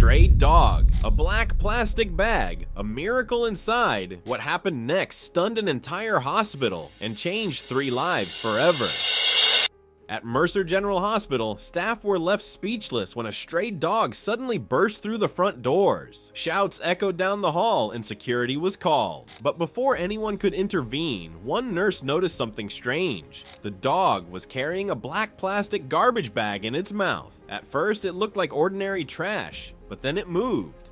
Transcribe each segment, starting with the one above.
stray dog, a black plastic bag, a miracle inside. What happened next stunned an entire hospital and changed 3 lives forever. At Mercer General Hospital, staff were left speechless when a stray dog suddenly burst through the front doors. Shouts echoed down the hall and security was called. But before anyone could intervene, one nurse noticed something strange. The dog was carrying a black plastic garbage bag in its mouth. At first, it looked like ordinary trash, but then it moved.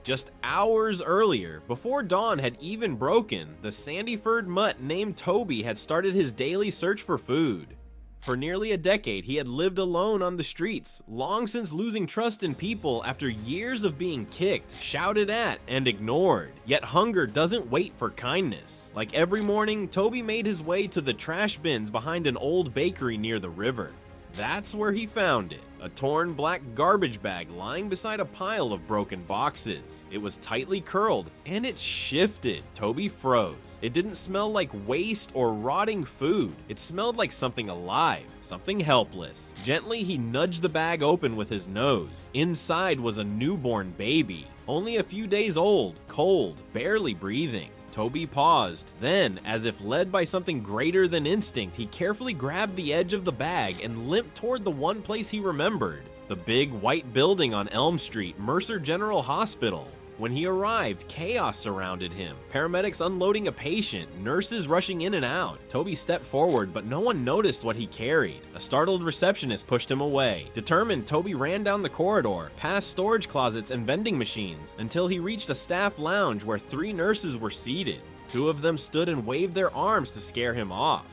Just hours earlier, before dawn had even broken, the Sandyford mutt named Toby had started his daily search for food. For nearly a decade, he had lived alone on the streets, long since losing trust in people after years of being kicked, shouted at, and ignored. Yet hunger doesn't wait for kindness. Like every morning, Toby made his way to the trash bins behind an old bakery near the river. That's where he found it, a torn black garbage bag lying beside a pile of broken boxes. It was tightly curled, and it shifted. Toby froze. It didn't smell like waste or rotting food. It smelled like something alive, something helpless. Gently, he nudged the bag open with his nose. Inside was a newborn baby, only a few days old, cold, barely breathing. Toby paused. Then, as if led by something greater than instinct, he carefully grabbed the edge of the bag and limped toward the one place he remembered, the big white building on Elm Street, Mercer General Hospital. When he arrived, chaos surrounded him. Paramedics unloading a patient, nurses rushing in and out. Toby stepped forward, but no one noticed what he carried. A startled receptionist pushed him away. Determined, Toby ran down the corridor, past storage closets and vending machines, until he reached a staff lounge where 3 nurses were seated. 2 of them stood and waved their arms to scare him off.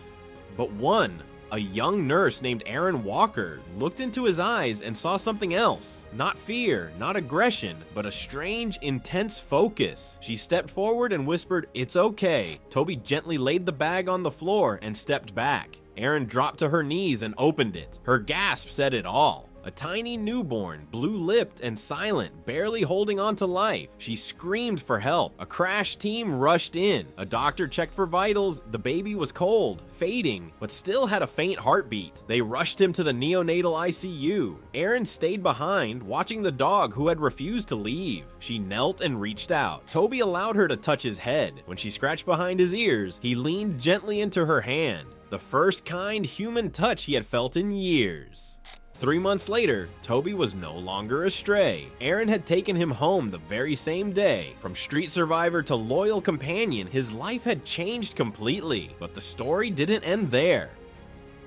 But one, a young nurse named Erin Walker, looked into his eyes and saw something else. Not fear, not aggression, but a strange, intense focus. She stepped forward and whispered, "It's okay." Toby gently laid the bag on the floor and stepped back. Erin dropped to her knees and opened it. Her gasp said it all. A tiny newborn, blue-lipped and silent, barely holding on to life. She screamed for help. A crash team rushed in. A doctor checked for vitals. The baby was cold, fading, but still had a faint heartbeat. They rushed him to the neonatal ICU. Erin stayed behind, watching the dog who had refused to leave. She knelt and reached out. Toby allowed her to touch his head. When she scratched behind his ears, he leaned gently into her hand. The first kind human touch he had felt in years. 3 months later, Toby was no longer a stray. Erin had taken him home the very same day. From street survivor to loyal companion, his life had changed completely. But the story didn't end there.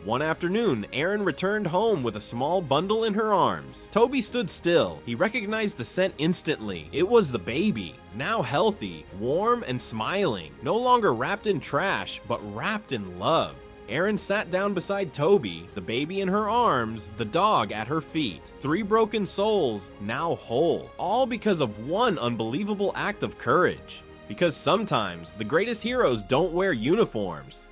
One afternoon, Erin returned home with a small bundle in her arms. Toby stood still. He recognized the scent instantly. It was the baby, now healthy, warm, and smiling. No longer wrapped in trash, but wrapped in love. Erin sat down beside Toby, the baby in her arms, the dog at her feet. 3 broken souls, now whole. All because of one unbelievable act of courage. Because sometimes, the greatest heroes don't wear uniforms.